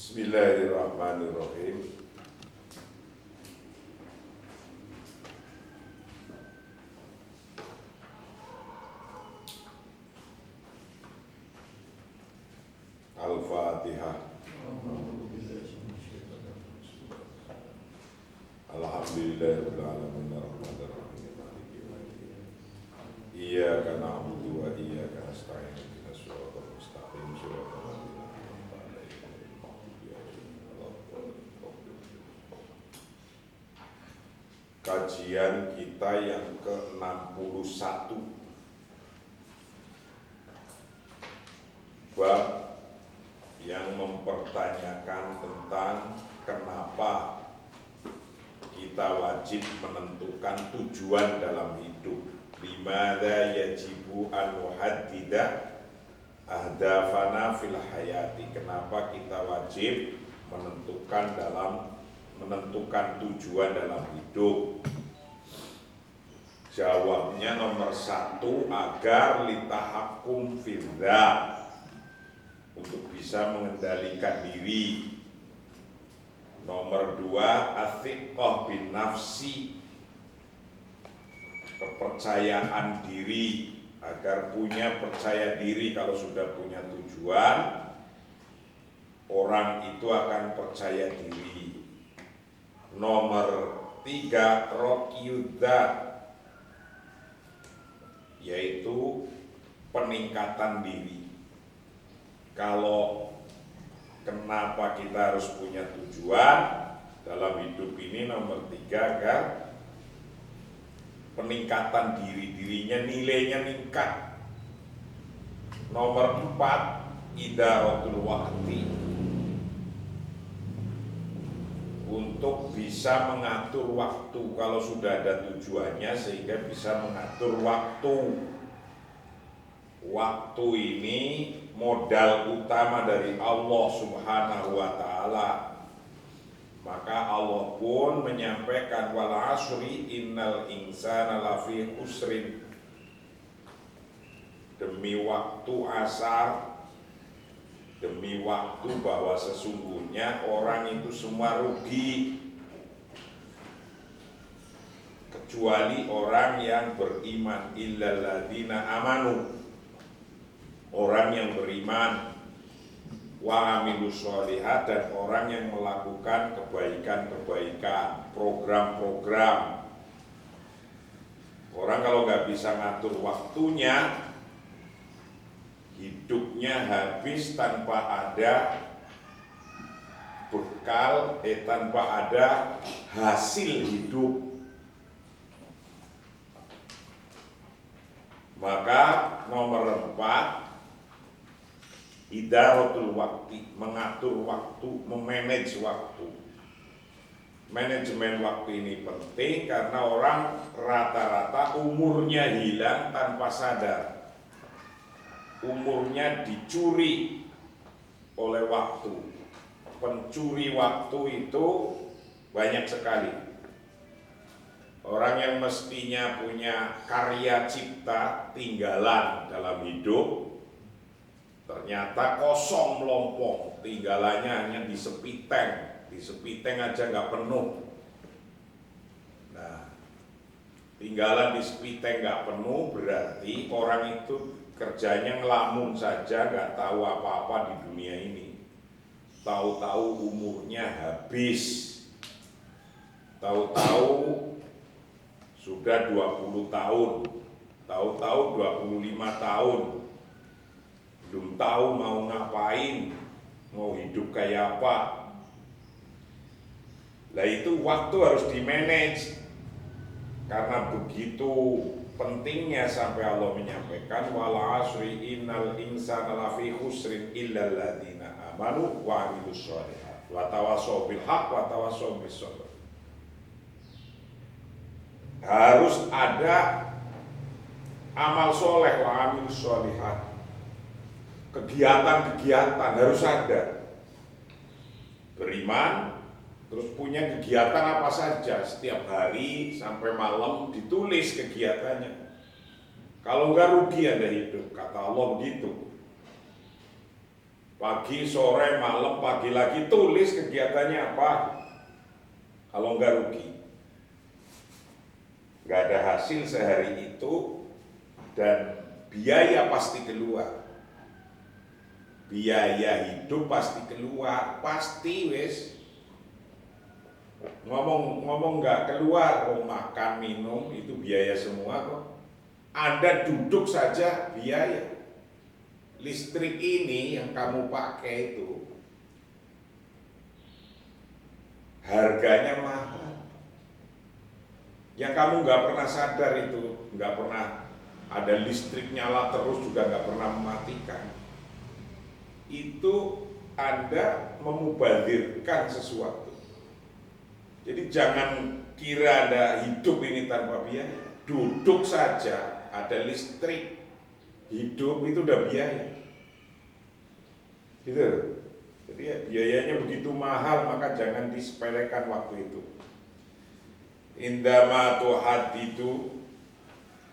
Bismillahirrahmanirrahim. Al-Fatihah. Alhamdulillahirabbil alamin arrahmanir rahim maliki yaumiddin. Iyyaka na'budu wa iyyaka nasta'in ihdinas siratal mustaqim siratal ladzina an'amta 'alaihim ghairil maghdubi 'alaihim waladdallin. Kajian kita yang ke-61, bab yang mempertanyakan tentang kenapa kita wajib menentukan tujuan dalam hidup. Limadza yajibu an nuhaddida ahdafana fil hayati. Kenapa kita wajib menentukan tujuan dalam hidup? Jawabnya nomor 1, agar litahakkum fillah, untuk bisa mengendalikan diri. Nomor 2, athiqah bin nafsi, kepercayaan diri, agar punya percaya diri. Kalau sudah punya tujuan, orang itu akan percaya diri. Nomor 3, roqiyudzat, yaitu peningkatan diri. Kalau kenapa kita harus punya tujuan dalam hidup ini? Nomor 3, agar peningkatan dirinya, nilainya meningkat. Nomor 4, idaratul waqti, untuk bisa mengatur waktu. Kalau sudah ada tujuannya, sehingga bisa mengatur waktu. Waktu ini modal utama dari Allah Subhanahu wa ta'ala. Maka Allah pun menyampaikan, wal asri innal insana lafi khusrin, demi waktu asar, demi waktu bahwa sesungguhnya orang itu semua rugi, kecuali orang yang beriman. Illal ladzina amanu, orang yang beriman, wa amilus sholihat, dan orang yang melakukan kebaikan-kebaikan, program-program. Orang kalau nggak bisa ngatur waktunya, hidupnya habis tanpa ada bekal, tanpa ada hasil hidup. Maka nomor 4, idaratul waktu, mengatur waktu, memanage waktu. Manajemen waktu ini penting karena orang rata-rata umurnya hilang tanpa sadar. Umurnya dicuri oleh waktu. Pencuri waktu itu banyak sekali. Orang yang mestinya punya karya cipta tinggalan dalam hidup, ternyata kosong melompong, tinggalannya hanya di sepiteng aja nggak penuh. Nah, tinggalan di sepiteng nggak penuh berarti orang itu kerjanya ngelamun saja, nggak tahu apa-apa di dunia ini. Tahu-tahu umurnya habis, tahu-tahu sudah 20 tahun, tahu-tahu 25 tahun, belum tahu mau ngapain, mau hidup kayak apa. Nah, itu waktu harus di-manage. Karena begitu pentingnya sampai Allah menyampaikan, wal asri innal insana lafi khusrin illal ladzina amanu wa amilus sholihat wa tawassaw bil haqq wa tawassaw bis sabr. Harus ada amal soleh, wa amilus sholihat, kegiatan-kegiatan harus ada. Beriman, terus punya kegiatan apa saja, setiap hari sampai malam ditulis kegiatannya. Kalau enggak rugi Anda hidup, kata Allah begitu. Pagi, sore, malam, pagi lagi, tulis kegiatannya apa. Kalau enggak rugi. Enggak ada hasil sehari itu dan biaya pasti keluar. Biaya hidup pasti keluar, pasti wes. Ngomong nggak keluar, makan minum itu biaya semua kok. Anda duduk saja biaya. Listrik ini yang kamu pakai itu harganya mahal. Yang kamu nggak pernah sadar itu, nggak pernah ada listrik nyala terus juga nggak pernah mematikan. Itu Anda memubazirkan sesuatu. Jadi jangan kira Anda hidup ini tanpa biaya. Duduk saja ada listrik, hidup itu udah biaya. Gitu. Jadi ya, biayanya begitu mahal, maka jangan disepelekan waktu itu. Indama tuhadidu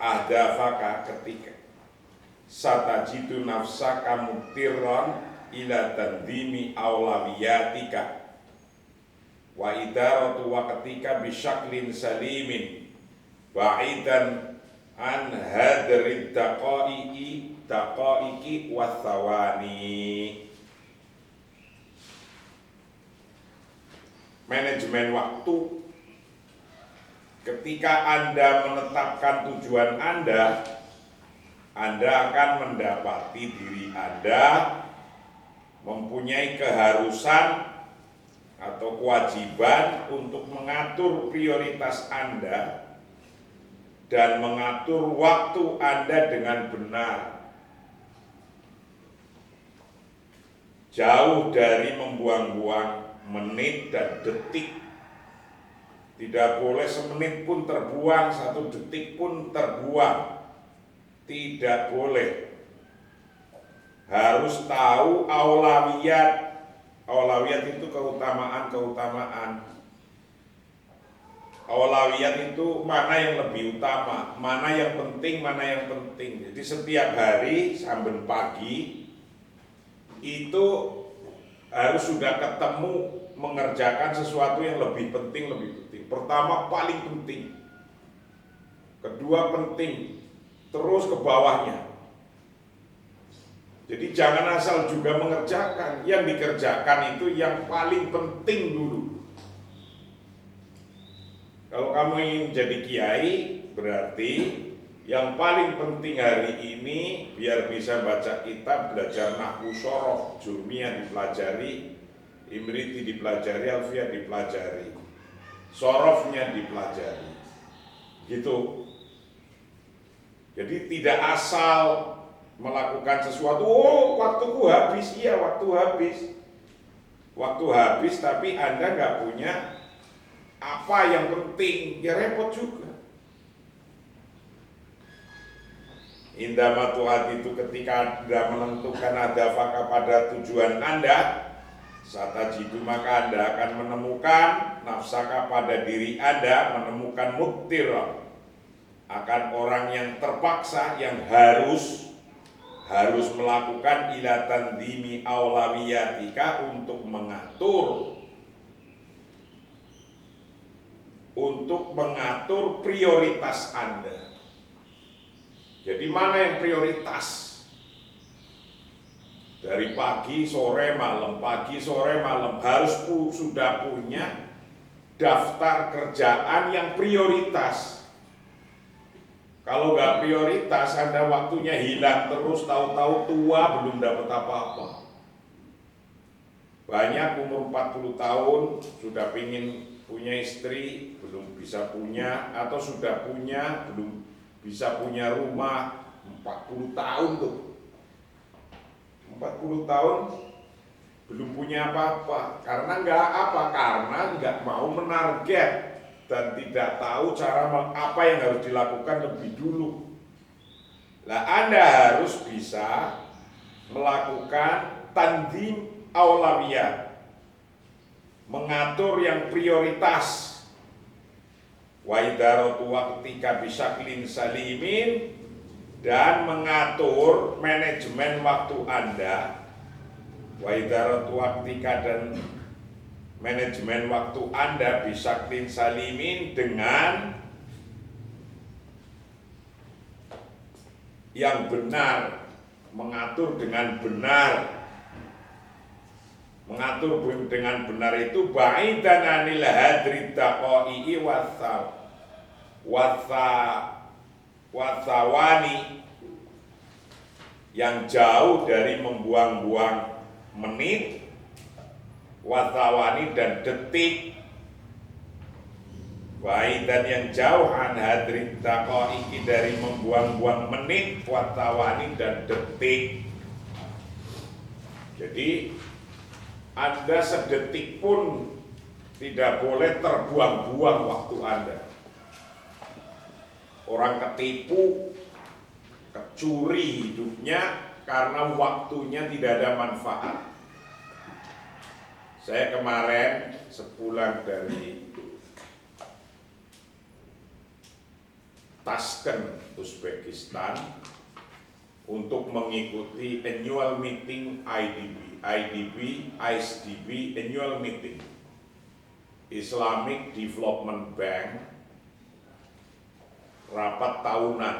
ahdafaka, ketika satajidu nafsaka muktirran ila tandimi aulawiyatika wa idaratu waqtika bisyaklin salimin ba'idan an hadrid daqaiki wathawani. Manajemen waktu. Ketika Anda menetapkan tujuan Anda akan mendapati diri Anda mempunyai keharusan atau kewajiban untuk mengatur prioritas Anda dan mengatur waktu Anda dengan benar. Jauh dari membuang-buang menit dan detik. Tidak boleh semenit pun terbuang, satu detik pun terbuang. Tidak boleh. Harus tahu aulawiyat. Aulawiyat itu keutamaan-keutamaan. Aulawiyat itu mana yang lebih utama, mana yang penting, mana yang penting. Jadi setiap hari sampai pagi itu harus sudah ketemu mengerjakan sesuatu yang lebih penting. Pertama paling penting, kedua penting, terus ke bawahnya. Jadi jangan asal juga mengerjakan, yang dikerjakan itu yang paling penting dulu. Kalau kamu ingin jadi kiai, berarti yang paling penting hari ini biar bisa baca kitab, belajar nahwu syaraf, jurmiyah dipelajari, imriti dipelajari, alfiyah dipelajari, syarafnya dipelajari. Gitu. Jadi tidak asal melakukan sesuatu, waktuku habis, iya waktu habis. Waktu habis tapi Anda nggak punya apa yang penting, ya repot juga. Indama tuhat itu ketika Anda menentukan hadafaka pada tujuan Anda, satajidu maka Anda akan menemukan nafsaka pada diri Anda, menemukan muktir, akan orang yang terpaksa, yang harus melakukan ila tandimi aulawiyatika, untuk mengatur prioritas Anda. Jadi mana yang prioritas? Dari pagi, sore, malam, pagi, sore, malam harus sudah punya daftar kerjaan yang prioritas. Kalau nggak prioritas, Anda waktunya hilang terus, tahu-tahu tua belum dapat apa-apa. Banyak umur 40 tahun sudah pingin punya istri, belum bisa punya, atau sudah punya, belum bisa punya rumah. 40 tahun tuh. 40 tahun belum punya apa-apa. Karena nggak mau menarget dan tidak tahu cara apa yang harus dilakukan lebih dulu. Nah, Anda harus bisa melakukan tandim aulawiyat, mengatur yang prioritas. Wa idaratu waqtika bisyaklin salimin, dan mengatur manajemen waktu Anda Wa idaratu waktika, dan manajemen waktu Anda bisaktin salimin, dengan yang benar, mengatur dengan benar. Mengatur dengan benar itu ba'idan anil hadri taqo'i wathawani, yang jauh dari membuang-buang menit, wathawani dan detik. Ba'idan yang jauh an hadri taqo'i, dari membuang-buang menit, wathawani dan detik. Jadi Anda sedetik pun tidak boleh terbuang-buang waktu Anda. Orang ketipu, kecuri hidupnya karena waktunya tidak ada manfaat. Saya kemarin sepulang dari Tashkent, Uzbekistan, untuk mengikuti annual meeting ISDB annual meeting, Islamic Development Bank, rapat tahunan,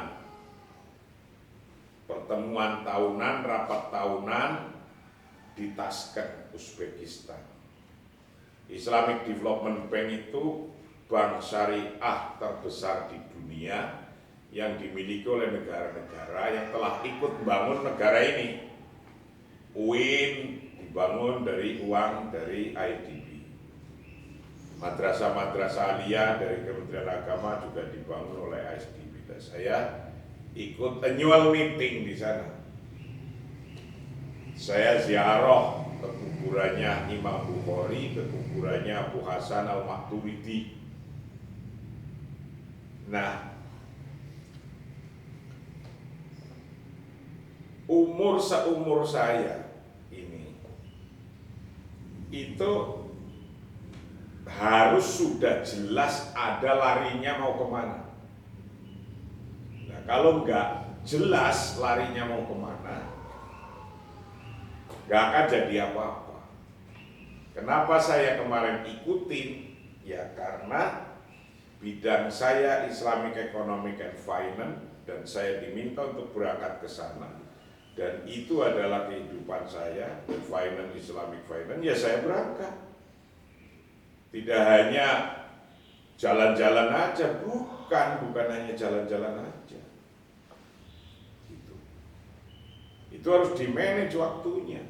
pertemuan tahunan, rapat tahunan di Tashkent, Uzbekistan. Islamic Development Bank itu bank syariah terbesar di dunia yang dimiliki oleh negara-negara yang telah ikut membangun negara ini. UIN dibangun dari uang dari IDB. Madrasah-madrasah aliyah dari Kementerian Agama juga dibangun oleh IDB. Dan saya ikut annual meeting di sana. Saya ziarah ke kuburannya Imam Bukhari, ke kuburannya Abu Hasan Al-Maturidi. Nah, seumur saya ini itu harus sudah jelas ada larinya mau kemana. Nah, kalau nggak jelas larinya mau kemana, nggak akan jadi apa-apa. Kenapa saya kemarin ikutin? Ya karena bidang saya Islamic Economic and Finance, dan saya diminta untuk berangkat ke sana. Dan itu adalah kehidupan saya, finance, Islamic finance, ya saya berangkat. Tidak hanya jalan-jalan aja, bukan hanya jalan-jalan aja. Itu harus di-manage waktunya.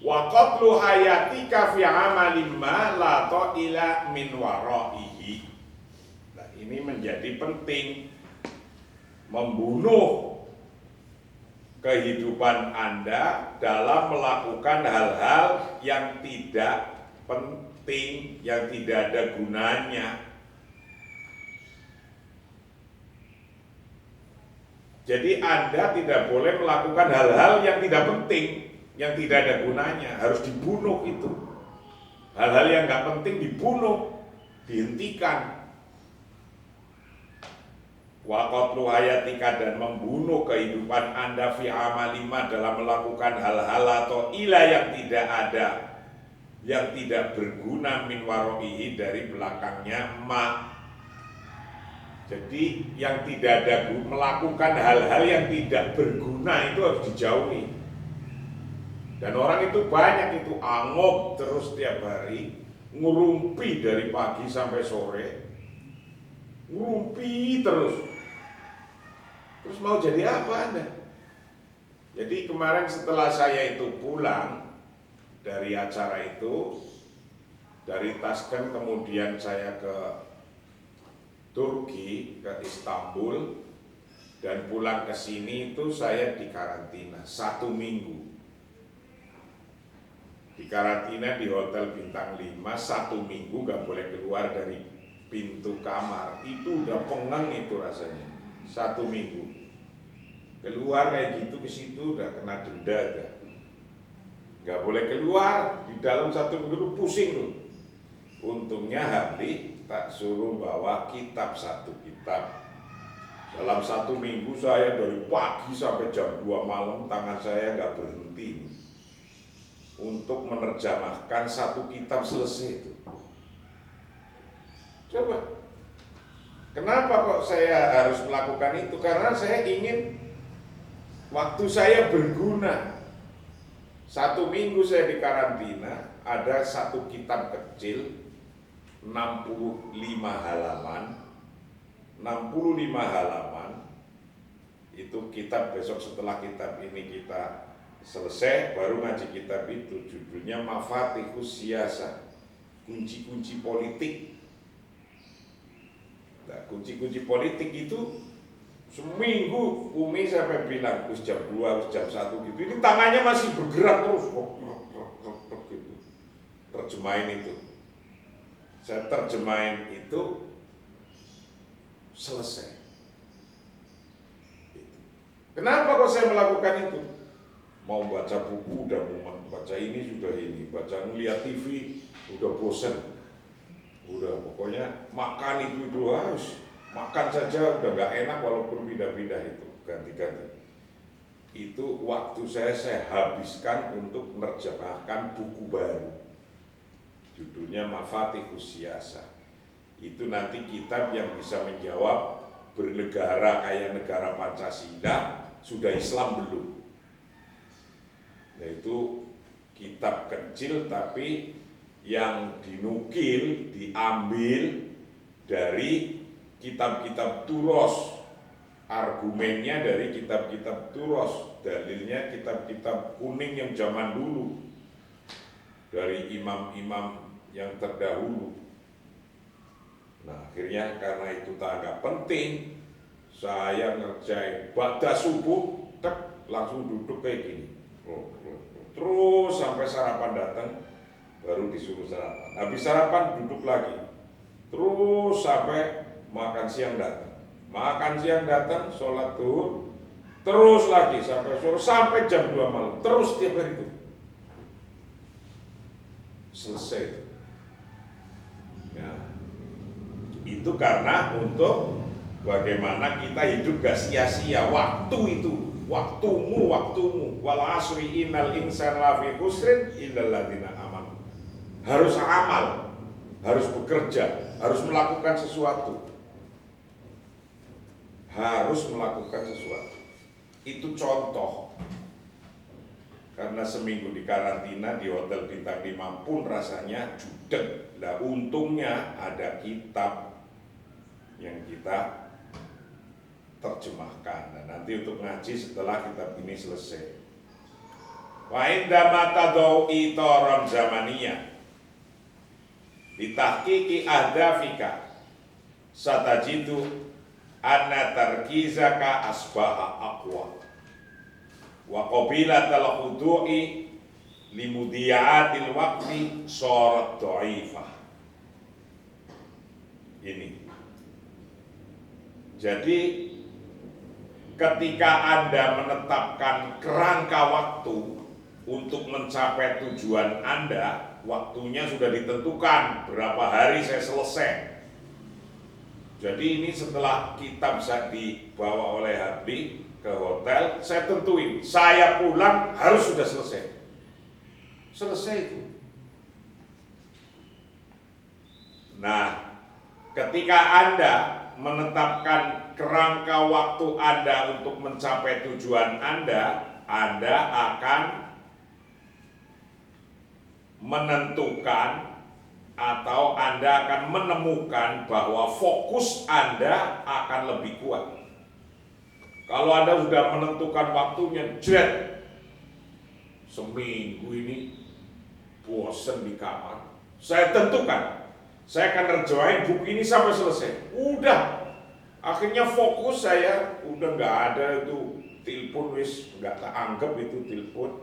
Wa qatlu hayatika fi amalin ma la ta'ila min waraihi. Nah, ini menjadi penting. Membunuh kehidupan Anda dalam melakukan hal-hal yang tidak penting, yang tidak ada gunanya. Jadi Anda tidak boleh melakukan hal-hal yang tidak penting, yang tidak ada gunanya, harus dibunuh itu. Hal-hal yang nggak penting dibunuh, dihentikan. Wa qatlu hayatika, dan membunuh kehidupan Anda fi amalima, dalam melakukan hal-hal atau ilah yang tidak ada, yang tidak berguna, min waro'ihi, dari belakangnya ma. Jadi yang tidak ada, melakukan hal-hal yang tidak berguna itu harus dijauhi. Dan orang itu banyak, itu angop terus tiap hari, ngurumpi dari pagi sampai sore, ngurumpi terus. Terus mau jadi apa Anda? Jadi kemarin setelah saya itu pulang dari acara itu, dari Tashkent kemudian saya ke Turki, ke Istanbul, dan pulang ke sini itu saya dikarantina 1 minggu. Dikarantina di hotel bintang 5 1 minggu, gak boleh keluar dari pintu kamar. Itu udah pengang itu rasanya. 1 minggu keluar kayak gitu ke situ udah kena denda aja. Nggak boleh keluar di dalam 1 minggu, pusing loh. Untungnya Habib tak suruh bawa kitab, 1 kitab Dalam 1 minggu saya dari pagi sampai jam 2 malam tangan saya nggak berhenti untuk menerjemahkan 1 kitab selesai itu. Coba, kenapa kok saya harus melakukan itu? Karena saya ingin waktu saya berguna. 1 minggu saya di karantina, ada 1 kitab kecil 65 halaman. 65 halaman itu kitab, besok setelah kitab ini kita selesai baru ngaji kitab itu, judulnya Mafatihus Siyasah, kunci-kunci politik. Nah, kunci-kunci politik itu seminggu Umi sampai bilang terus jam 2, jam 1 gitu, ini tangannya masih bergerak terus gitu. Terjemahin itu, saya terjemahin itu selesai. Kenapa kok saya melakukan itu? Mau baca buku udah mau baca ini sudah ini, baca ngeliat TV udah bosen, udah pokoknya makan itu harus makan saja udah nggak enak walaupun pindah-pindah itu ganti-ganti. Itu waktu saya habiskan untuk menerjemahkan buku baru, judulnya Mafatihus Siyasah. Itu nanti kitab yang bisa menjawab bernegara kayak negara Pancasila sudah Islam belum. Yaitu kitab kecil tapi yang dinukil, diambil dari kitab-kitab Turos, argumennya dari kitab-kitab Turos, dalilnya kitab-kitab kuning yang zaman dulu, dari imam-imam yang terdahulu. Nah, akhirnya karena itu agak penting, saya ngerjain ba'da subuh, langsung duduk kayak gini. Terus sampai sarapan datang, baru disuruh sarapan. Habis sarapan duduk lagi. Terus sampai makan siang datang. Makan siang datang, sholat zuhur, terus lagi sampai sore, sampai jam 2 malam. Terus tiap hari itu. Selesai itu. Ya. Itu karena untuk bagaimana kita hidup gak sia-sia. Waktu itu, waktumu wal asri innal insana lafi khusrin illal ladzina amanu. Harus amal, harus bekerja, harus melakukan sesuatu. Harus melakukan sesuatu. Itu contoh. Karena seminggu di karantina di hotel bintang 5 pun rasanya judek. Nah, untungnya ada kitab yang kita terjemahkan. Dan nanti untuk ngaji setelah kitab ini selesai. Wa inda matadau itoron zamaniyah bitahqiqi ahdafika satajidu anna tarkizaka asbaha aqwa wa qabilatal khudu'i limudiyaatil waqti sharat dha'ifah. Ini. Jadi ketika Anda menetapkan kerangka waktu untuk mencapai tujuan Anda, waktunya sudah ditentukan berapa hari saya selesai. Jadi ini setelah kitab saya dibawa oleh Habib ke hotel, saya tentuin saya pulang harus sudah selesai. Selesai itu. Nah, ketika Anda menetapkan kerangka waktu Anda untuk mencapai tujuan Anda akan menentukan atau Anda akan menemukan bahwa fokus Anda akan lebih kuat. Kalau Anda sudah menentukan waktunya, seminggu ini bosan di kamar, saya tentukan saya akan ngerjain buku ini sampai selesai. Udah, akhirnya fokus saya udah nggak ada itu telepon, wis nggak tak anggap itu telepon,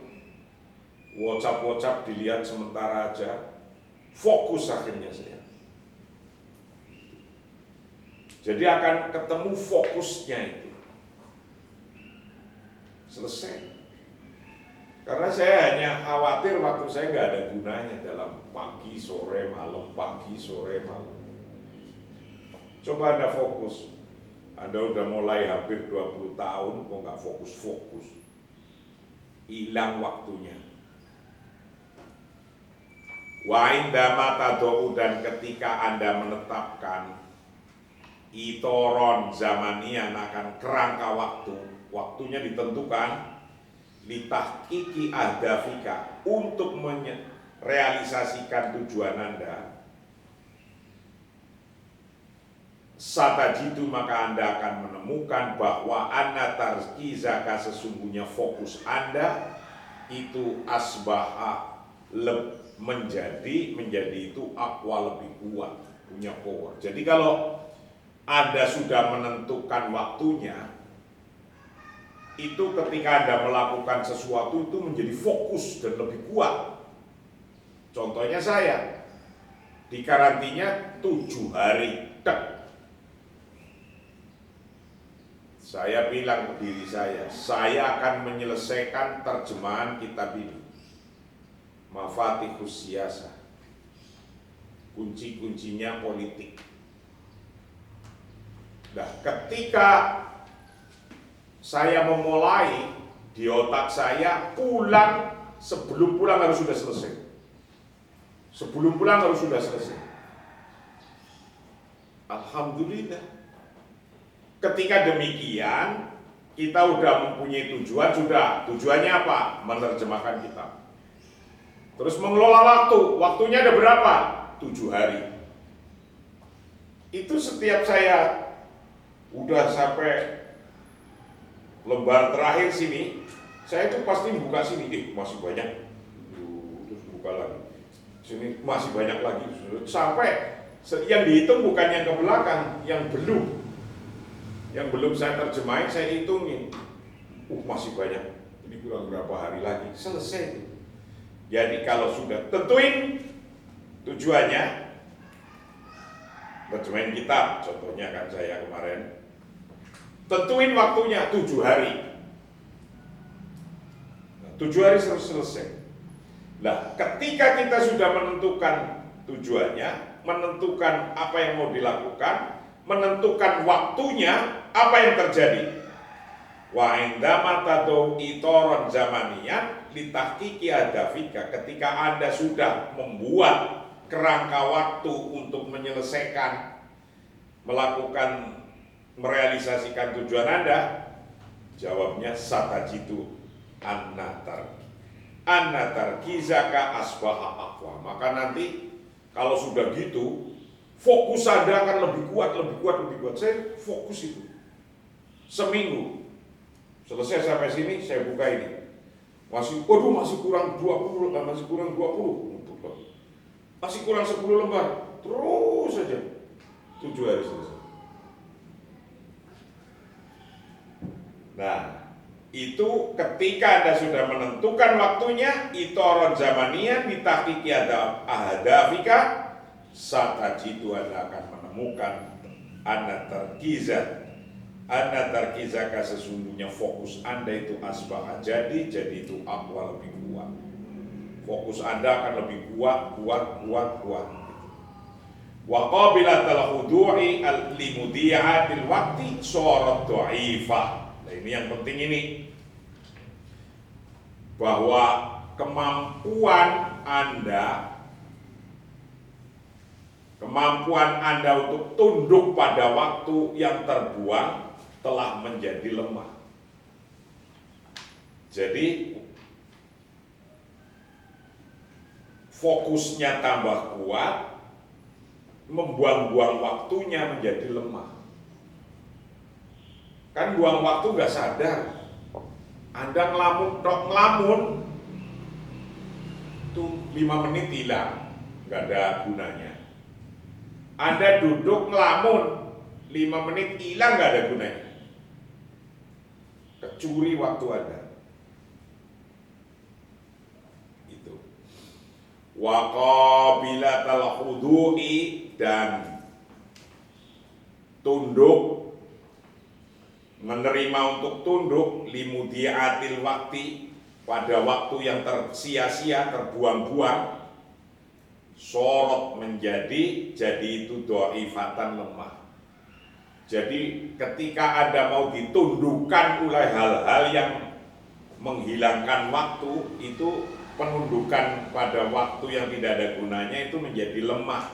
WhatsApp dilihat sementara aja. Fokus akhirnya saya. Jadi akan ketemu fokusnya itu. Selesai. Karena saya hanya khawatir waktu saya nggak ada gunanya dalam pagi, sore, malam, pagi, sore, malam. Coba Anda fokus. Anda udah mulai hampir 20 tahun kok nggak fokus-fokus, hilang waktunya. Wa indama tadau, dan ketika Anda menetapkan itoron zamanian akan kerangka waktu, waktunya ditentukan litahqiqi ahdafika, untuk merealisasikan tujuan Anda, satajidu, maka Anda akan menemukan bahwa anna tarkizaka, sesungguhnya fokus Anda itu asbaha menjadi itu aqwa, lebih kuat, punya power. Jadi kalau Anda sudah menentukan waktunya, itu ketika Anda melakukan sesuatu itu menjadi fokus dan lebih kuat. Contohnya saya di karantina 7 hari, saya bilang ke diri saya akan menyelesaikan terjemahan kitab ini, Mafatihus Siyasah, kunci-kuncinya politik. Nah, ketika saya memulai, di otak saya sebelum pulang harus sudah selesai. Sebelum pulang harus sudah selesai. Alhamdulillah. Ketika demikian, kita udah mempunyai tujuan, tujuannya apa? Menerjemahkan kitab. Terus mengelola waktu, waktunya ada berapa? 7 hari. Itu setiap saya udah sampai lembar terakhir sini, saya itu pasti buka sini, masih banyak, terus buka lagi, sini masih banyak lagi, sampai yang dihitung bukan yang ke belakang, yang belum saya terjemahin saya hitungin, masih banyak, ini kurang berapa hari lagi, selesai. Jadi kalau sudah tentuin tujuannya, terjemahin kitab, contohnya kan saya kemarin, tentuin waktunya 7 hari. 7 hari selesai. Nah, ketika kita sudah menentukan tujuannya, menentukan apa yang mau dilakukan, menentukan waktunya, apa yang terjadi? Wa indama tadau itoron zamaniyan litahqiqi adafika, ketika Anda sudah membuat kerangka waktu untuk menyelesaikan, merealisasikan tujuan Anda, jawabnya satajidu anna tarkizaka asbaha aqwa. Maka nanti kalau sudah gitu, fokus Anda akan lebih kuat. Saya fokus itu seminggu, selesai sampai sini, saya buka ini, masih kurang 20, masih kurang 10 lembar, terus saja 7 hari selesai. Nah, itu ketika Anda sudah menentukan waktunya, itoron zamanian ditahqiqi ahdafika, satajidu, Anda akan menemukan anna tarkizaka, sesungguhnya fokus Anda itu asbah, jadi itu aqwa, lebih kuat. Fokus Anda akan lebih kuat. Wa qabilatal khudu'i limudi'atil waqti surat dha'ifah. Nah, ini yang penting ini, bahwa kemampuan Anda untuk tunduk pada waktu yang terbuang telah menjadi lemah. Jadi fokusnya tambah kuat, membuang-buang waktunya menjadi lemah. Kan buang waktu nggak sadar. Anda ngelamun tuh 5 menit hilang, nggak ada gunanya. Anda duduk ngelamun 5 menit hilang, nggak ada gunanya. Kecuri waktu Anda. Itu. Wa qabilatal khudu'i, dan tunduk, menerima untuk tunduk, limudiatil waktu, pada waktu yang tersia-sia, terbuang-buang, sorot menjadi itu dhaifatan, lemah. Jadi ketika Anda mau ditundukkan oleh hal-hal yang menghilangkan waktu, itu penundukan pada waktu yang tidak ada gunanya itu menjadi lemah.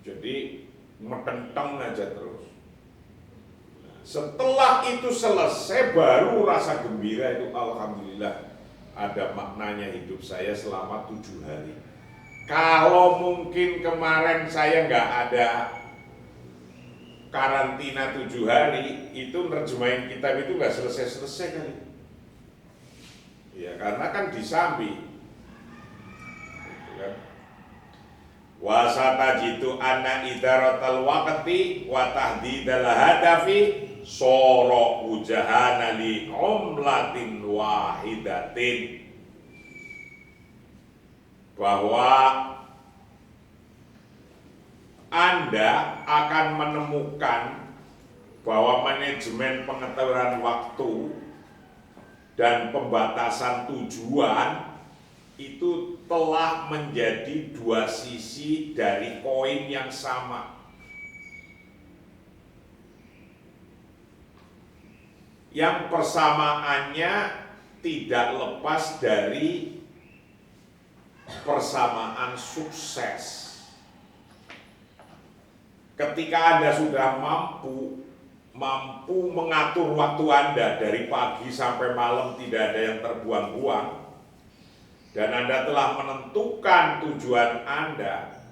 Jadi metenteng aja terus. Setelah itu selesai baru rasa gembira itu, alhamdulillah ada maknanya hidup saya selama 7 hari. Kalau mungkin kemarin saya nggak ada karantina 7 hari, itu nerjemahin kitab itu nggak selesai-selesai kali. Ya karena kan disambi. Gitu kan. Wasatajitu anna idaratal waqti wa tahdidal hadafi soro ujahana li umlatin wahidatin, bahwa Anda akan menemukan bahwa manajemen pengetahuan waktu dan pembatasan tujuan itu telah menjadi dua sisi dari koin yang sama. Yang persamaannya tidak lepas dari persamaan sukses. Ketika Anda sudah mampu mengatur waktu Anda dari pagi sampai malam, tidak ada yang terbuang-buang, dan Anda telah menentukan tujuan Anda,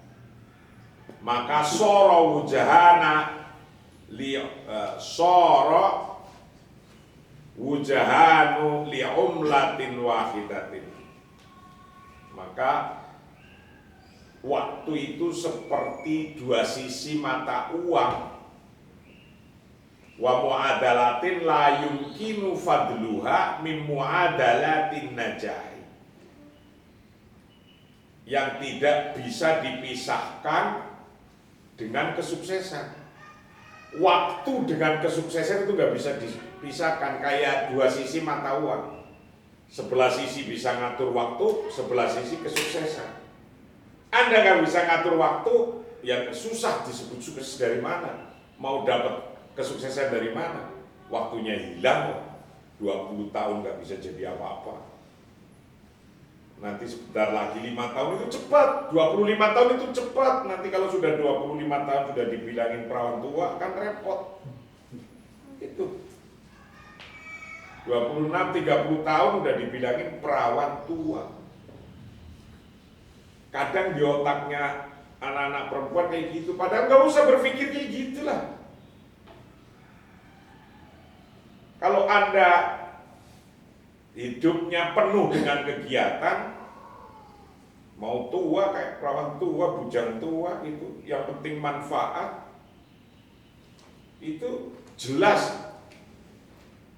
maka soro wujahana soro wujahanu li umlatin wahidatin, maka waktu itu seperti dua sisi mata uang. Wa mu'adalatin la yumkinu fadluha min mu'adalatin najahi, yang tidak bisa dipisahkan dengan kesuksesan. Waktu dengan kesuksesan itu nggak bisa dipisahkan, kayak dua sisi mata uang. Sebelah sisi bisa ngatur waktu, sebelah sisi kesuksesan. Anda nggak bisa ngatur waktu, yang susah disebut sukses dari mana? Mau dapat kesuksesan dari mana? Waktunya hilang, 20 tahun nggak bisa jadi apa-apa. Nanti sebentar lagi 5 tahun itu cepat, 25 tahun itu cepat. Nanti kalau sudah 25 tahun sudah dibilangin perawan tua, kan repot. Itu 26-30 tahun udah dibilangin perawan tua. Kadang di otaknya anak-anak perempuan kayak gitu, padahal nggak usah berpikir kayak gitulah. Kalau Anda hidupnya penuh dengan kegiatan, mau tua kayak perawan tua, bujang tua, itu yang penting manfaat, itu jelas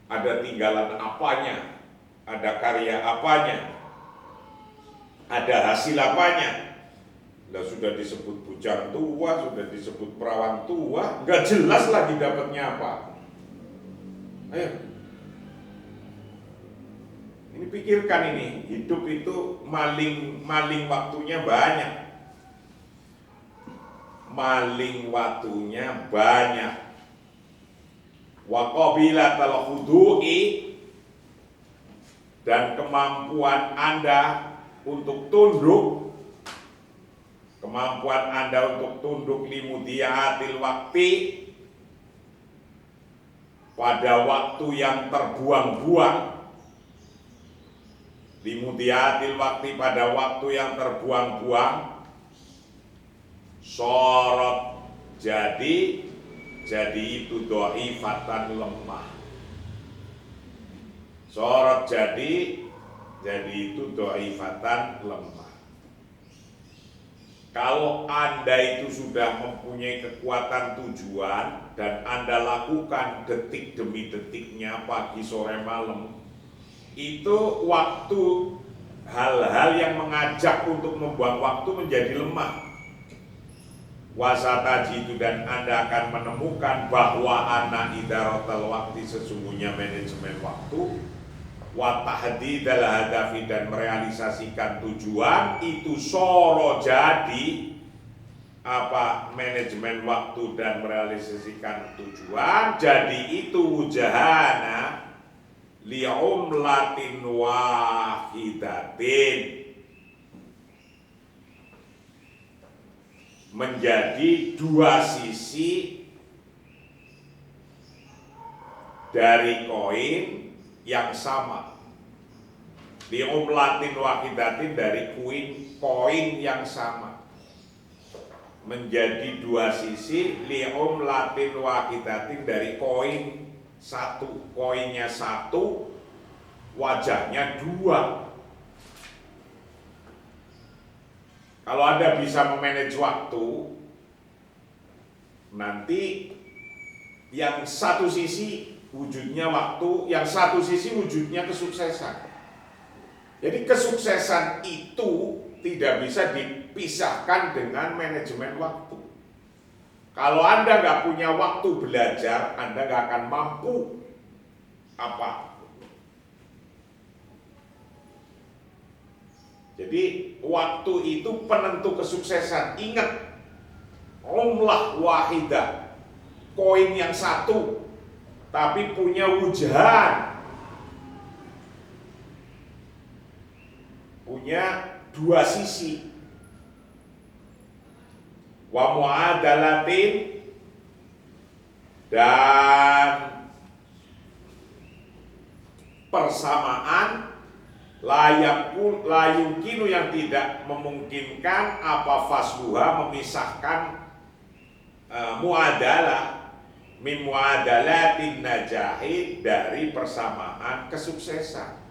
ada tinggalan apanya, ada karya apanya, ada hasil apanya. Nah, sudah disebut bujang tua, sudah disebut perawan tua, nggak jelas lagi dapatnya apa. Ayo, ini pikirkan ini, hidup itu maling waktunya banyak. Maling waktunya banyak. Wa qabilatal khudu'i, dan kemampuan Anda untuk tunduk, kemampuan Anda untuk tunduk limudiatil waktu, pada waktu yang terbuang-buang, limudiatil waktu, pada waktu yang terbuang-buang, sorot jadi itu dhaifatan lemah. Sorot jadi itu dhaifatan lemah. Kalau Anda itu sudah mempunyai kekuatan tujuan dan Anda lakukan detik demi detiknya, pagi, sore, malam, itu waktu, hal-hal yang mengajak untuk membuang waktu menjadi lemah. Wasatajitu, dan Anda akan menemukan bahwa anna idaratal waktu, sesungguhnya manajemen waktu, wa tahdidal hadafi, dan merealisasikan tujuan, itu soro jadi manajemen waktu dan merealisasikan tujuan. Jadi itu wujahana li'umlatin wahidatin, menjadi dua sisi dari koin yang sama. Li'umlatin wahidatin, dari koin yang sama, menjadi dua sisi. Li'umlatin wahidatin, dari koin satu. Koinnya satu, wajahnya dua. Kalau Anda bisa memanage waktu, nanti yang satu sisi wujudnya waktu, yang satu sisi wujudnya kesuksesan. Jadi kesuksesan itu tidak bisa dipisahkan dengan manajemen waktu. Kalau Anda nggak punya waktu belajar, Anda nggak akan mampu apa. Jadi waktu itu penentu kesuksesan. Ingat, umlah wahidah, koin yang satu, tapi punya wujahan, punya dua sisi. Wa muadalatin, dan persamaan, layukinu, yang tidak memungkinkan apa fasluha, memisahkan muadalah min muadalatin najahi, dari persamaan kesuksesan.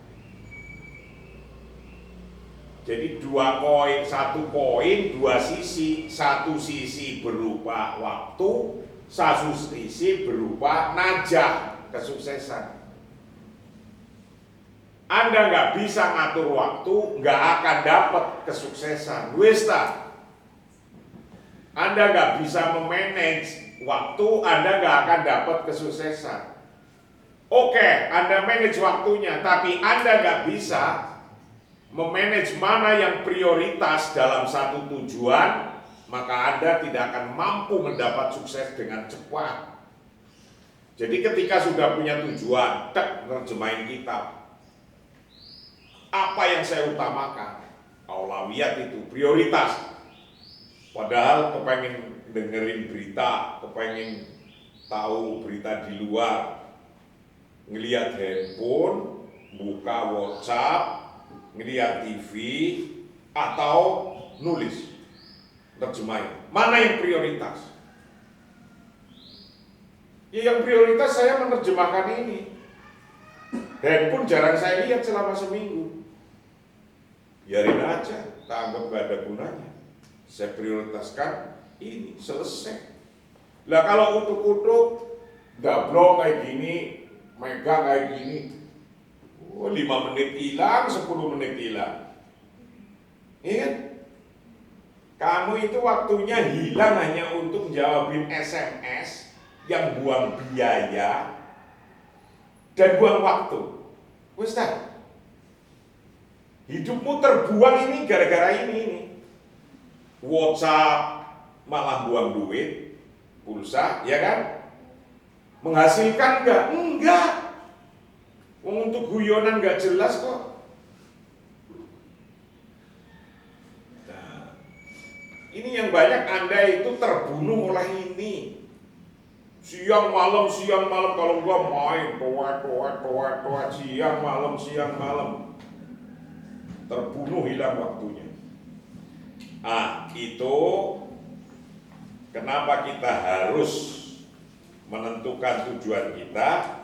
Jadi dua koin, satu koin dua sisi, satu sisi berupa waktu, satu sisi berupa najah, kesuksesan. Anda nggak bisa ngatur waktu, nggak akan dapat kesuksesan. Wista, Anda nggak bisa memanage waktu, Anda nggak akan dapat kesuksesan. Oke, Anda manage waktunya, tapi Anda nggak bisa memanage mana yang prioritas dalam satu tujuan, maka Anda tidak akan mampu mendapat sukses dengan cepat. Jadi ketika sudah punya tujuan, nerjemahin kitab. Apa yang saya utamakan? Aulawiyat itu, prioritas. Padahal kepengen dengerin berita, kepengen tahu berita di luar, ngelihat handphone, buka WhatsApp, ngelihat TV, atau nulis, terjemahin. Mana yang prioritas? Ya yang prioritas saya menerjemahkan ini. Handphone jarang saya lihat selama seminggu. Biarin aja, tak anggap gak ada gunanya. Saya prioritaskan ini, selesai. Lah kalau utuk-utuk, gablok kayak gini, megang kayak gini, 5 menit hilang, 10 menit hilang. Iya kan? Kamu itu waktunya hilang hanya untuk jawabin SMS yang buang biaya dan buang waktu. Ustaz, hidupmu terbuang ini gara-gara ini. WhatsApp malah buang duit, pulsa, ya kan? Menghasilkan enggak? Enggak. Untuk guyonan nggak jelas kok. Nah, ini yang banyak Anda itu terbunuh oleh ini. Siang malam kalau gua main, toet, siang malam. Terbunuh, hilang waktunya. Itu kenapa kita harus menentukan tujuan kita.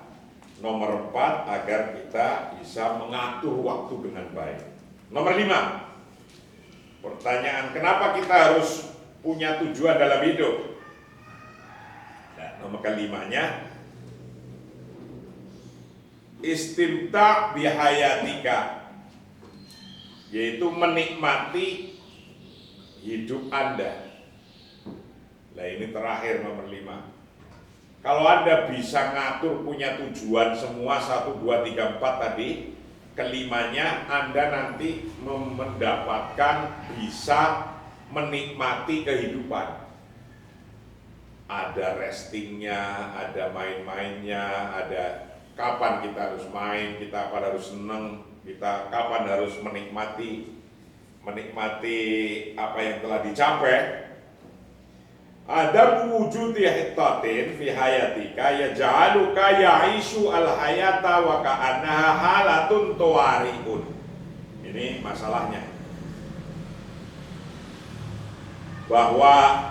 Nomor 4, agar kita bisa mengatur waktu dengan baik. Nomor 5, pertanyaan, kenapa kita harus punya tujuan dalam hidup? Nah, nomor kelimanya, istimta bihayatika, yaitu menikmati hidup Anda. Nah ini terakhir, nomor 5. Kalau Anda bisa ngatur, punya tujuan semua 1, 2, 3, 4 tadi, kelimanya Anda nanti mendapatkan bisa menikmati kehidupan. Ada restingnya, ada main-mainnya, ada kapan kita harus main, kita kapan harus senang, kita kapan harus menikmati apa yang telah dicapai. Ada wujudi hittatin fi hayatika yaj'aluka ya'ishu al-hayata wa ka'annaha halatun tawari'un. Ini masalahnya. Bahwa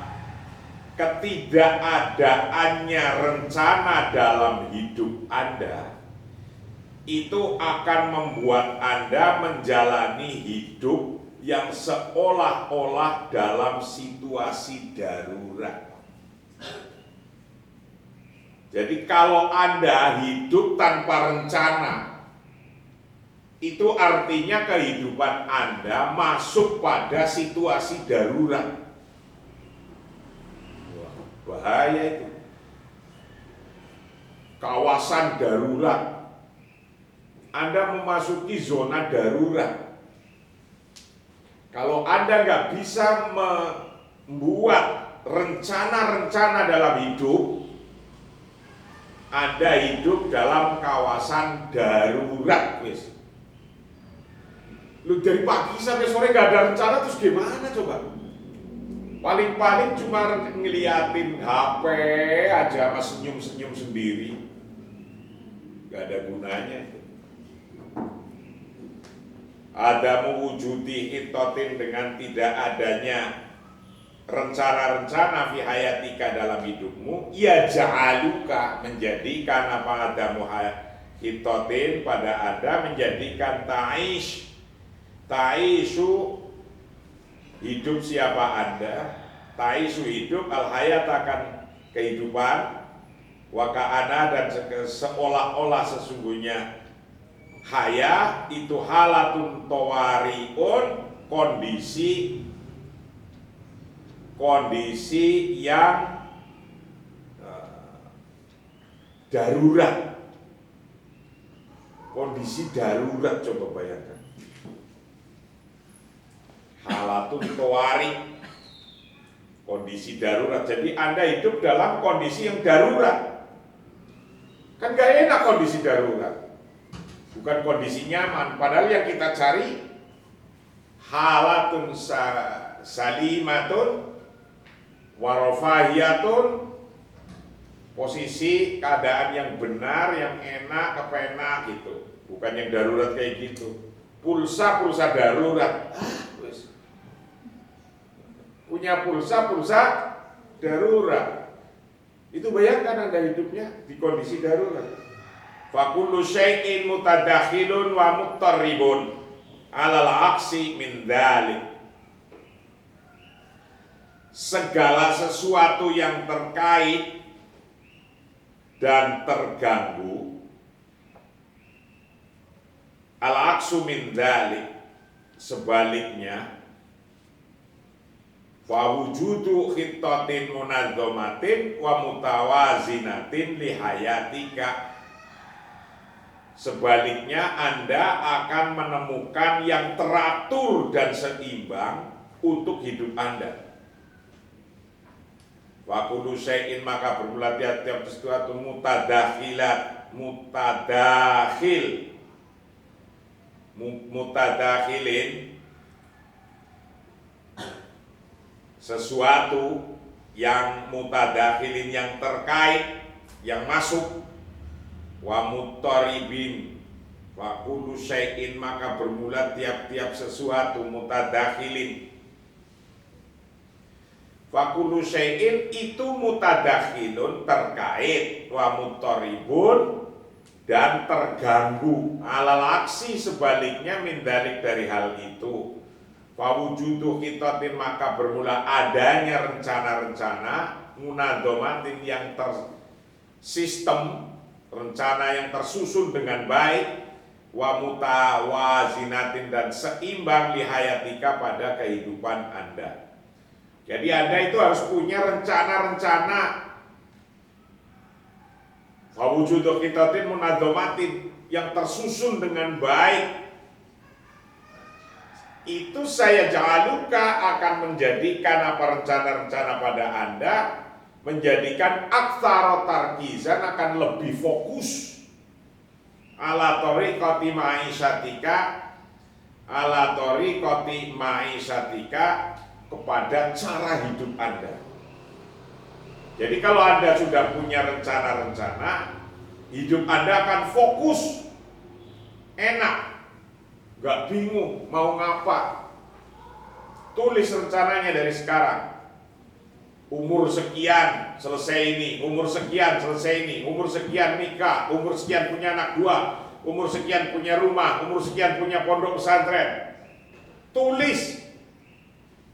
ketidakadaannya rencana dalam hidup Anda itu akan membuat Anda menjalani hidup yang seolah-olah dalam situasi darurat. Jadi kalau Anda hidup tanpa rencana, itu artinya kehidupan Anda masuk pada situasi darurat. Bahaya itu. Kawasan darurat. Anda memasuki zona darurat. Kalau Anda nggak bisa membuat rencana-rencana dalam hidup, Anda hidup dalam kawasan darurat, wis. Lu dari pagi sampai sore nggak ada rencana, terus gimana coba? Paling-paling cuma ngeliatin HP aja, mas senyum-senyum sendiri, nggak ada gunanya. Ada mewujudi hitotin dengan tidak adanya rencana-rencana fi hayatika dalam hidupmu, ya ja'aluka menjadikan apa ada hitotin pada Anda menjadikan ta'ishu hidup siapa Anda, ta'ishu hidup al-hayat akan kehidupan, waka'ana dan seolah-olah sesungguhnya haya itu halatun tawariun, kondisi yang darurat. Kondisi darurat, coba bayangkan. Halatun tawari, kondisi darurat. Jadi Anda hidup dalam kondisi yang darurat. Kan gak enak kondisi darurat. Bukan kondisi nyaman, padahal yang kita cari halatun salimatun warofahiyatun, posisi keadaan yang benar, yang enak, kepenak gitu. Bukan yang darurat kayak gitu. Pulsa darurat. Punya pulsa darurat. Itu bayangkan Anda hidupnya di kondisi darurat. Fakullu syai'in mutadakhilun wa muttarribun alal aksi min dhalik. Segala sesuatu yang terkait dan terganggu, al-aksu min dhalik, sebaliknya, fa wujudu khittatin munazzomatin wa mutawazinatin lihayatika. Sebaliknya Anda akan menemukan yang teratur dan seimbang untuk hidup Anda. Wa kullu syai'in, maka bermula tiap-tiap sesuatu mutadakhilin, sesuatu yang mutadakhilin, yang terkait, yang masuk. Wa muttaribin, wa kullu syai'in, maka bermula tiap-tiap sesuatu mutadakhilin. Wa kullu syai'in itu mutadakhilun, terkait, wa muttaribun, dan terganggu, alal aksi, sebaliknya min dzalik, dari hal itu. Fa wujudu khitatin, maka bermula adanya rencana-rencana munadzomatin, yang tersistem, rencana yang tersusun dengan baik, wa mutawazinatin, dan seimbang lihayatika, pada kehidupan Anda. Jadi Anda itu harus punya rencana-rencana fa wujudu khitatin munadzomatin, yang tersusun dengan baik, itu saya ja'aluka akan menjadikan apa rencana-rencana pada Anda, menjadikan aktsara tarkizan, akan lebih fokus ala tariqati ma'isyatika, ala tariqati ma'isyatika, kepada cara hidup Anda. Jadi kalau Anda sudah punya rencana-rencana, hidup Anda akan fokus, enak, gak bingung mau ngapa. Tulis rencananya dari sekarang. Umur sekian selesai ini, umur sekian selesai ini, umur sekian nikah, umur sekian punya anak 2, umur sekian punya rumah, umur sekian punya pondok pesantren. Tulis.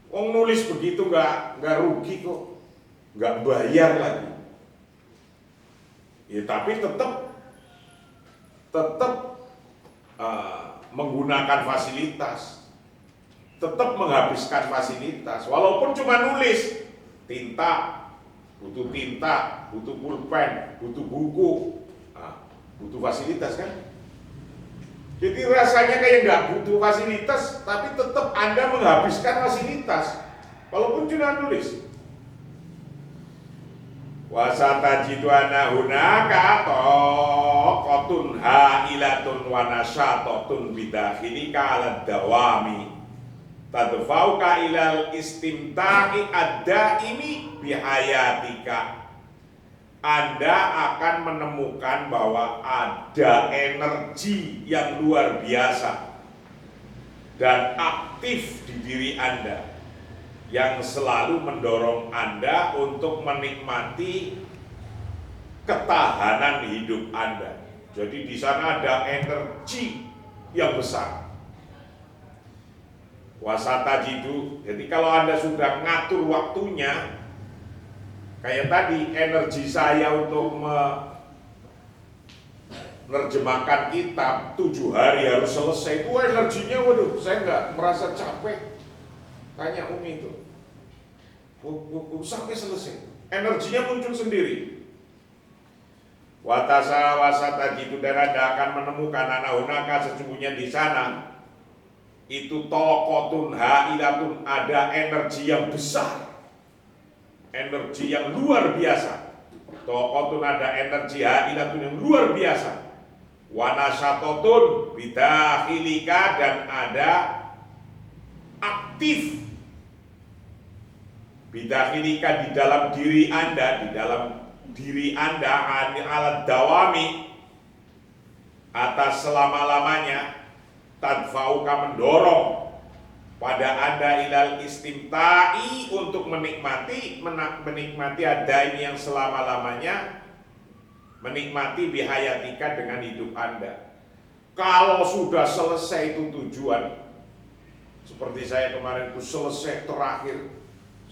Wong nulis begitu nggak rugi kok, nggak bayar lagi. Ya tapi tetap menggunakan fasilitas, tetap menghabiskan fasilitas. Walaupun cuma nulis, butuh tinta, butuh pulpen, butuh buku, butuh fasilitas kan? Jadi rasanya kayak nggak butuh fasilitas, tapi tetap Anda menghabiskan fasilitas, walaupun cuma nulis. Wasatajidu anna hunaka taqatun hailatun wa nasyatatun bidakhilika 'ala dawami tadfauka ilal istimta'i ad-daimi bihayatika. Anda akan menemukan bahwa ada energi yang luar biasa dan aktif di diri Anda yang selalu mendorong Anda untuk menikmati ketahanan hidup Anda. Jadi di sana ada energi yang besar. Wasatajidu, jadi kalau Anda sudah ngatur waktunya, kayak tadi energi saya untuk menerjemahkan kitab 7 hari harus selesai, itu energinya waduh saya nggak merasa capek. Tanya Umi itu sampai selesai, energinya muncul sendiri. Watasa wasatajidu, dan Anda akan menemukan anahunaka, sesungguhnya di sana itu taqatun hailatun, ada energi yang besar, energi yang luar biasa. Taqatun, ada energi hailatun yang luar biasa. Wanasatotun bidakhilika, dan ada aktif bidakhilika di dalam diri Anda, alat dawami, atas selama-lamanya. Tadfauka, mendorong pada Anda ilal istimta'i, untuk menikmati ada ini yang selama-lamanya, menikmati bihayatika, dengan hidup Anda. Kalau sudah selesai itu tujuan, seperti saya kemarin itu selesai terakhir,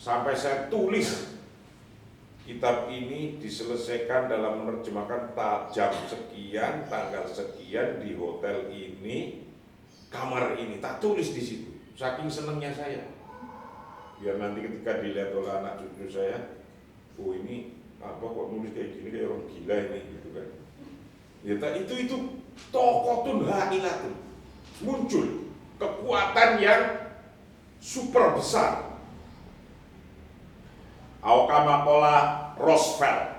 sampai saya tulis kitab ini diselesaikan dalam menerjemahkan jam sekian, tanggal sekian, di hotel ini, kamar ini, tak tulis di situ. Saking senangnya saya, biar nanti ketika dilihat oleh anak cucu saya, oh ini apa kok nulis kayak gini, kayak orang gila ini, gitu kan. Ya itu taqatun hailatun, muncul kekuatan yang super besar. Aukamakola Roosevelt,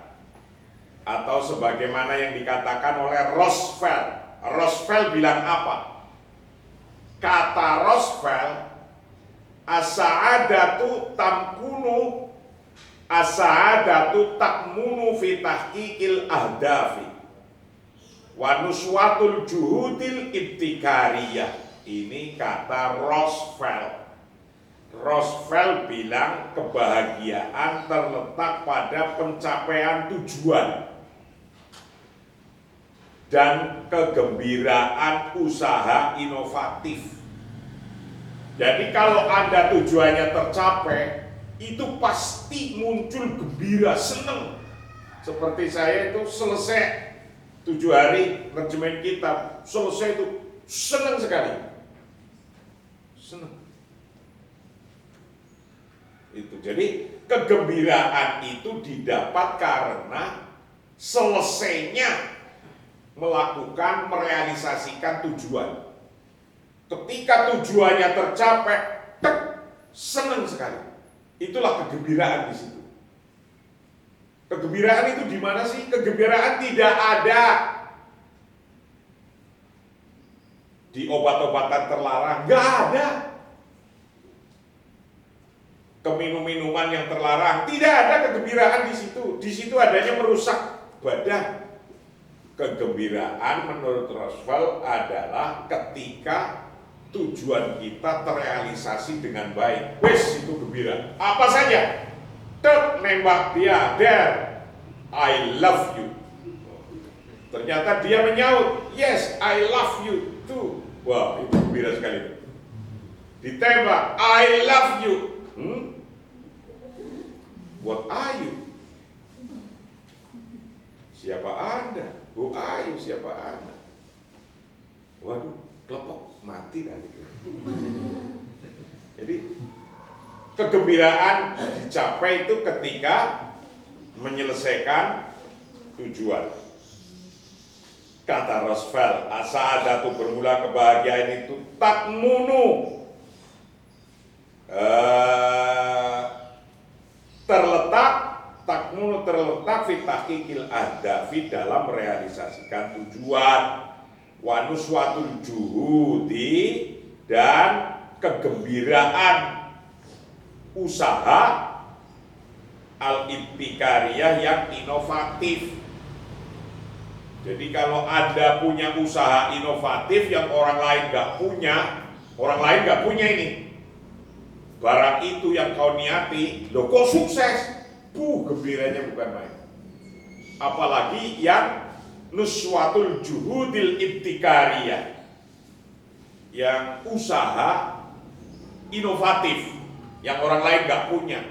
atau sebagaimana yang dikatakan oleh Roosevelt. Roosevelt bilang apa? Kata Roosevelt, as-sa'adatu takmunu fi tahqiqil ahdafi wa nuswatul juhudil ibtikariyah. Ini kata Roosevelt. Roosevelt bilang kebahagiaan terletak pada pencapaian tujuan dan kegembiraan usaha inovatif. Jadi kalau Anda tujuannya tercapai, itu pasti muncul gembira, senang. Seperti saya itu selesai 7 hari nerjemahin kitab, selesai itu senang sekali. Senang. Itu. Jadi kegembiraan itu didapat karena selesainya merealisasikan tujuan. Ketika tujuannya tercapai, senang sekali. Itulah kegembiraan di situ. Kegembiraan itu di mana sih? Kegembiraan tidak ada di obat-obatan terlarang, nggak ada. Keminum-minuman yang terlarang, tidak ada kegembiraan di situ. Di situ adanya merusak badan. Kegembiraan menurut Roosevelt adalah ketika tujuan kita terrealisasi dengan baik. Wes, itu gembira. Apa saja? Nembak dia, there, I love you. Ternyata dia menyaut, yes, I love you too. Wah, itu gembira sekali. Ditembak, I love you. What are you? Siapa Anda? Who are you? Siapa Anda? Waduh, kelepok, mati nanti. Jadi kegembiraan dicapai itu ketika menyelesaikan tujuan. Kata Roosevelt, as-sa'adatu bermula kebahagiaan itu takmunu, terletak fi tahqiqil ahdafi, dalam merealisasikan tujuan, wa nuswatul juhudi, dan kegembiraan usaha al-ibtikariyah yang inovatif. Jadi kalau Anda punya usaha inovatif yang orang lain nggak punya ini, barang itu yang kau niati, loh kok sukses, gembiranya bukan main. Apalagi yang nuswatul juhudil ibtikariyah, yang usaha inovatif yang orang lain nggak punya.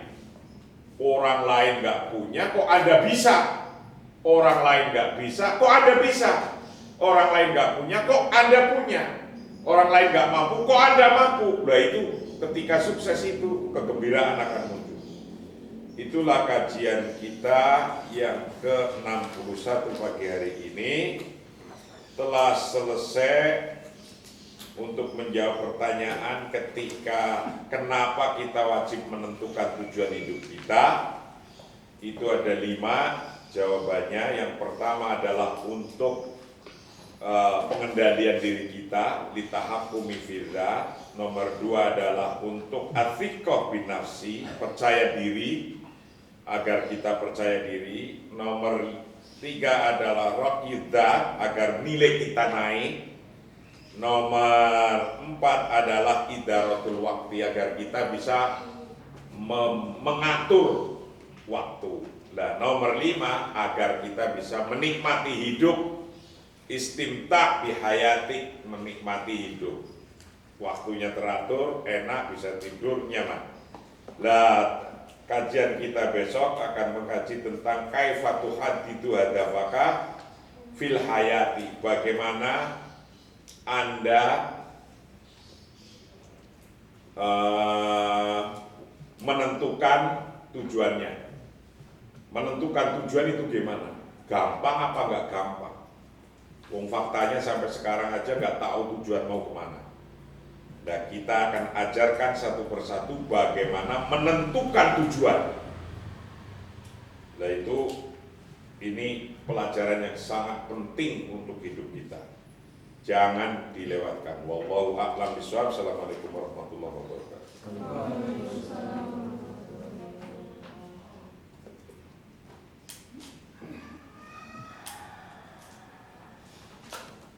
Orang lain nggak punya, kok Anda bisa? Orang lain nggak bisa, kok Anda bisa? Orang lain nggak punya, kok Anda punya? Orang lain nggak mampu, kok Anda mampu? Nah itu, ketika sukses itu, kegembiraan akan muncul. Itulah kajian kita yang ke-61 pagi hari ini. Telah selesai untuk menjawab pertanyaan ketika kenapa kita wajib menentukan tujuan hidup kita. Itu ada 5 jawabannya. Yang pertama adalah untuk pengendalian diri kita, litahakkumi fillah. Nomor 2 adalah untuk athiqah bin nafsi, percaya diri, agar kita percaya diri. Nomor 3 adalah raqyudzat, agar nilai kita naik. Nomor 4 adalah idaratul waktu, agar kita bisa mengatur waktu. Nah, nomor 5 agar kita bisa menikmati hidup, istimta' bihayati, menikmati hidup. Waktunya teratur, enak, bisa tidur, nyaman. Nah, kajian kita besok akan mengkaji tentang kaifatu hadidu hadafaka fil hayati, bagaimana Anda menentukan tujuannya. Menentukan tujuan itu gimana? Gampang apa nggak gampang? Wong faktanya sampai sekarang aja nggak tahu tujuan mau kemana. Nah, kita akan ajarkan satu persatu bagaimana menentukan tujuan. Nah itu, ini pelajaran yang sangat penting untuk hidup kita. Jangan dilewatkan. Wallahu a'lam bishawab. Assalamualaikum warahmatullahi wabarakatuh.